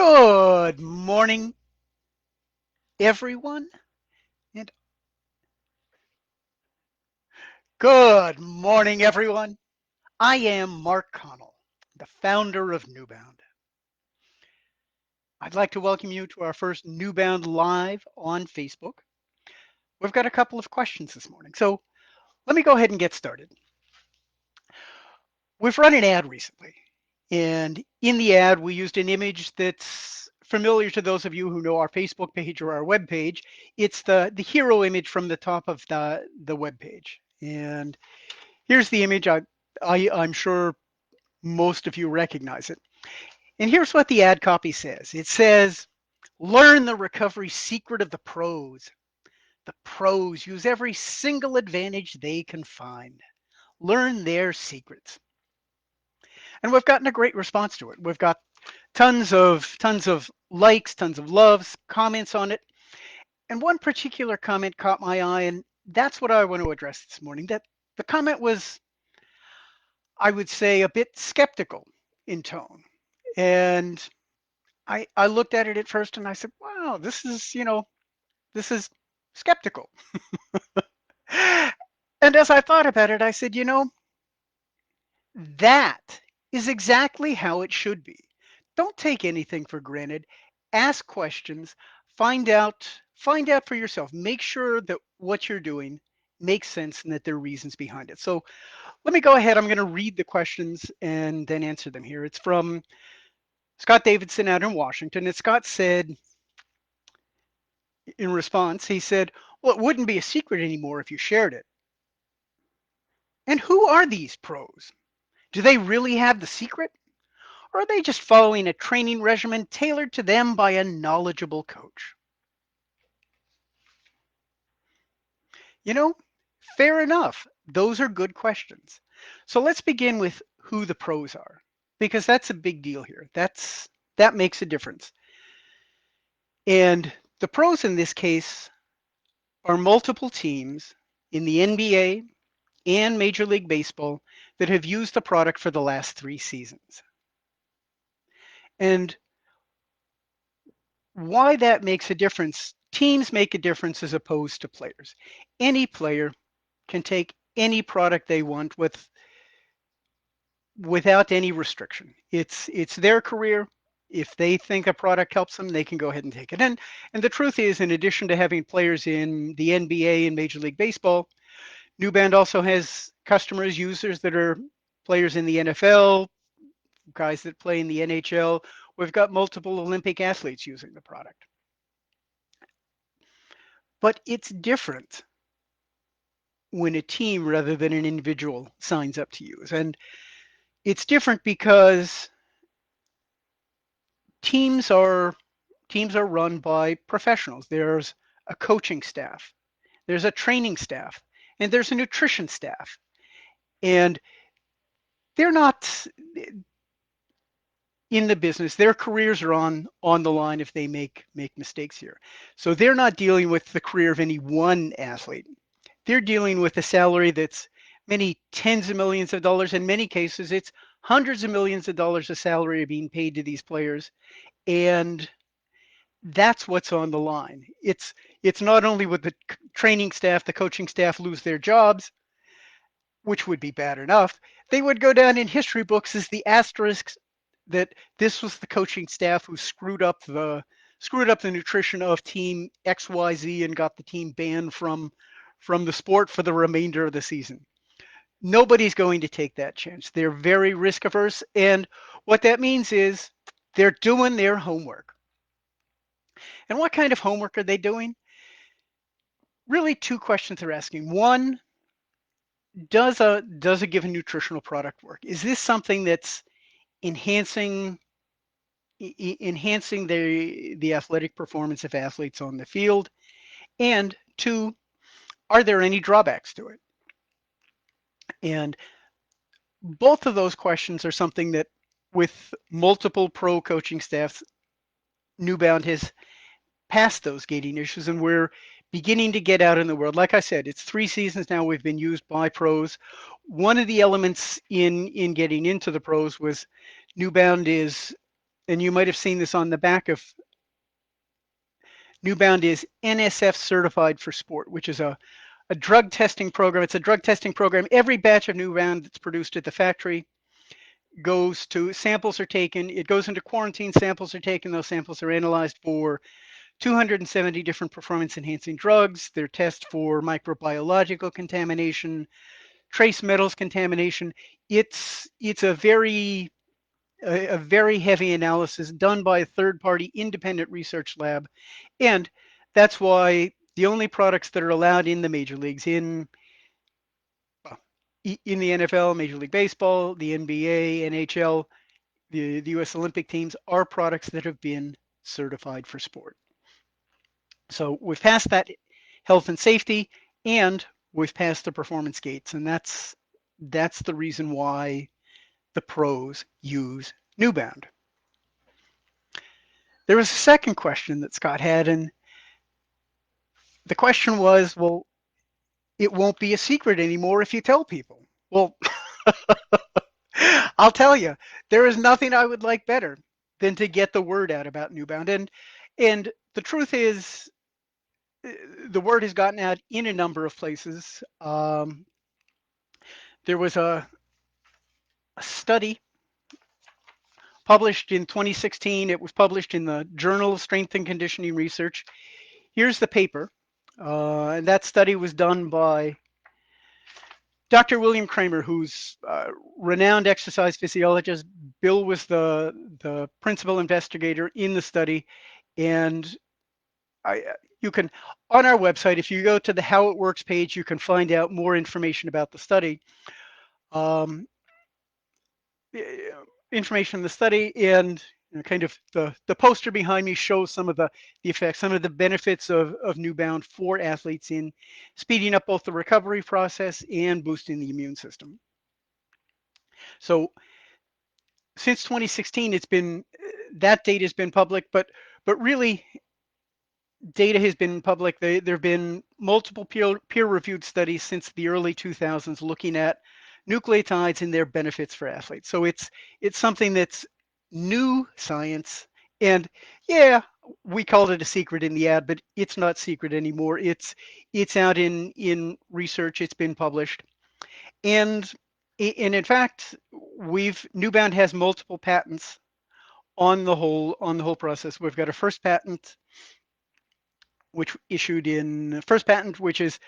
Good morning, everyone, and good morning, everyone. I am Mark Connell, the founder of nuBound. I'd like to welcome you to our first nuBound Live on Facebook. We've got a couple of questions this morning, so let me go ahead and get started. We've run an ad recently, and in the ad, we used an image that's familiar to those of you who know our Facebook page or our web page. It's the hero image from the top of the web page. And here's the image. I'm sure most of you recognize it. And here's what the ad copy says. It says, learn the recovery secret of the pros. The pros use every single advantage they can find. Learn their secrets. And we've gotten a great response to it. We've got tons of likes, tons of loves, comments on it. And one particular comment caught my eye, and that's what I want to address this morning. That the comment was, I would say, a bit skeptical in tone. And I looked at it at first and I said, wow, this is skeptical. And as I thought about it, I said, that is exactly how it should be. Don't take anything for granted. Ask questions, find out for yourself. Make sure that what you're doing makes sense and that there are reasons behind it. So let me go ahead. I'm going to read the questions and then answer them here. It's from Scott Davidson out in Washington. And Scott said, in response, he said, well, it wouldn't be a secret anymore if you shared it. And who are these pros? Do they really have the secret? Or are they just following a training regimen tailored to them by a knowledgeable coach? You know, fair enough. Those are good questions. So let's begin with who the pros are, because that's a big deal here. That makes a difference. And the pros in this case are multiple teams in the NBA and Major League Baseball that have used the product for the last 3 seasons. And why that makes a difference, teams make a difference as opposed to players. Any player can take any product they want without any restriction. It's their career. If they think a product helps them, they can go ahead and take it. And the truth is, in addition to having players in the NBA and Major League Baseball, nuBound also has customers, users that are players in the NFL, guys that play in the NHL. We've got multiple Olympic athletes using the product. But it's different when a team rather than an individual signs up to use. And it's different because teams are teams are run by professionals. There's a coaching staff, there's a training staff, and there's a nutrition staff. And they're not in the business. Their careers are on the line if they make mistakes here. So they're not dealing with the career of any one athlete. They're dealing with a salary that's many tens of millions of dollars. In many cases, it's hundreds of millions of dollars of salary being paid to these players. And that's what's on the line. It's not only would the training staff, the coaching staff lose their jobs, which would be bad enough, they would go down in history books as the asterisks that this was the coaching staff who screwed up the nutrition of team XYZ and got the team banned from the sport for the remainder of the season. Nobody's going to take that chance. They're very risk averse, and what that means is they're doing their homework. And what kind of homework are they doing? Really, two questions they're asking. One, does a given nutritional product work? Is this something that's enhancing enhancing the athletic performance of athletes on the field? And two, are there any drawbacks to it? And both of those questions are something that with multiple pro coaching staffs, nuBound has passed those gating issues, and we're beginning to get out in the world. Like I said, it's 3 seasons now we've been used by pros. One of the elements in getting into the pros was nuBound is and you might have seen this on the back of nuBound, is NSF certified for sport, which is a drug testing program. It's a drug testing program. Every batch of nuBound that's produced at the factory goes to, samples are taken, it goes into quarantine, samples are taken, those samples are analyzed for 270 different performance enhancing drugs. They're tested for microbiological contamination, trace metals contamination. It's a very heavy analysis done by a third party independent research lab. And that's why the only products that are allowed in the major leagues, in the NFL, Major League Baseball, the NBA, NHL, the US Olympic teams, are products that have been certified for sport. So we've passed that health and safety, and we've passed the performance gates, and that's the reason why the pros use nuBound. There was a second question that Scott had, and the question was, well, it won't be a secret anymore if you tell people. Well, I'll tell you, there is nothing I would like better than to get the word out about nuBound. And the truth is, the word has gotten out in a number of places. There was a study published in 2016. It was published in the Journal of Strength and Conditioning Research. Here's the paper. And that study was done by Dr. William Kramer, who's a renowned exercise physiologist. Bill was the principal investigator in the study. And you can, on our website, if you go to the How It Works page, you can find out more information about the study. Um, Information in the study, and kind of the poster behind me shows some of the effects, some of the benefits of nuBound for athletes in speeding up both the recovery process and boosting the immune system. So since 2016, it's been, that data has been public, but really data has been public. There have been multiple peer-reviewed studies since the early 2000s looking at nucleotides and their benefits for athletes. So it's something that's new science. And yeah, we called it a secret in the ad, but it's not secret anymore. It's out in research. It's been published. And in fact, nuBound has multiple patents on the whole process. We've got a first patent which issued in first patent, which is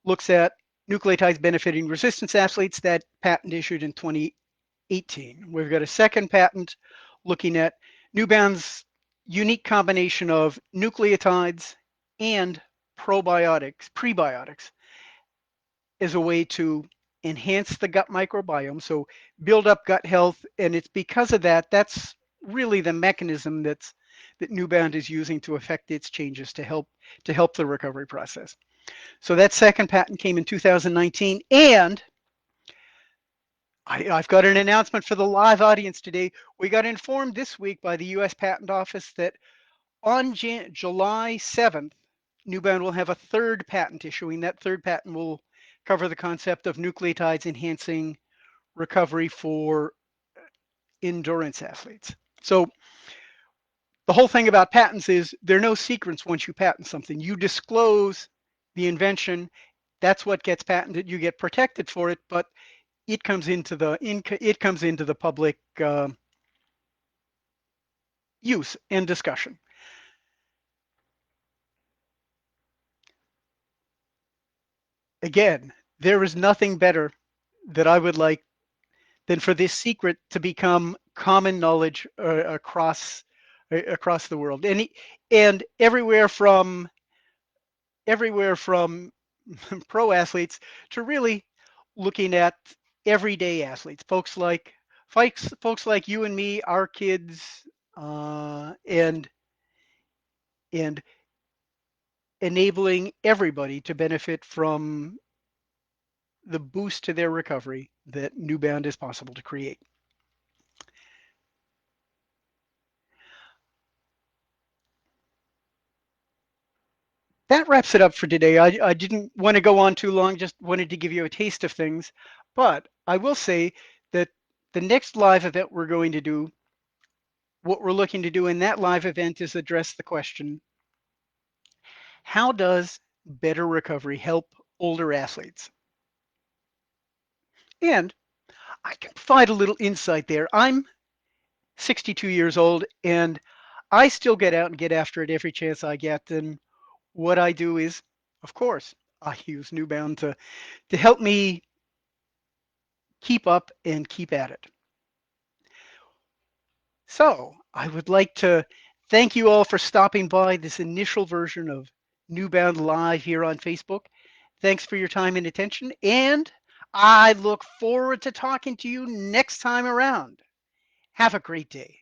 looks at nucleotides benefiting resistance athletes. That patent issued in 2018. We've got a second patent looking at nuBound's unique combination of nucleotides and prebiotics, as a way to enhance the gut microbiome, so build up gut health. And it's because of that's really the mechanism that nuBound is using to affect its changes to help the recovery process. So that second patent came in 2019, and I've got an announcement for the live audience today. We got informed this week by the U.S. Patent Office that on July 7th, nuBound will have a third patent issuing. That third patent will cover the concept of nucleotides enhancing recovery for endurance athletes. So the whole thing about patents is there are no secrets once you patent something. You disclose the invention, that's what gets patented. You get protected for it, but it comes into the public use and discussion. Again, there is nothing better that I would like than for this secret to become common knowledge across the world, and everywhere from pro athletes to really looking at everyday athletes, folks like you and me, our kids, and enabling everybody to benefit from the boost to their recovery that nuBound is possible to create. That wraps it up for today. I didn't want to go on too long, just wanted to give you a taste of things. But I will say that the next live event we're going to do What we're looking to do in that live event is address the question, how does better recovery help older athletes? And I can provide a little insight there. I'm 62 years old and I still get out and get after it every chance I get. And what I do is, of course, I use nuBound to help me keep up and keep at it. So I would like to thank you all for stopping by this initial version of nuBound Live here on Facebook. Thanks for your time and attention, and I look forward to talking to you next time around. Have a great day.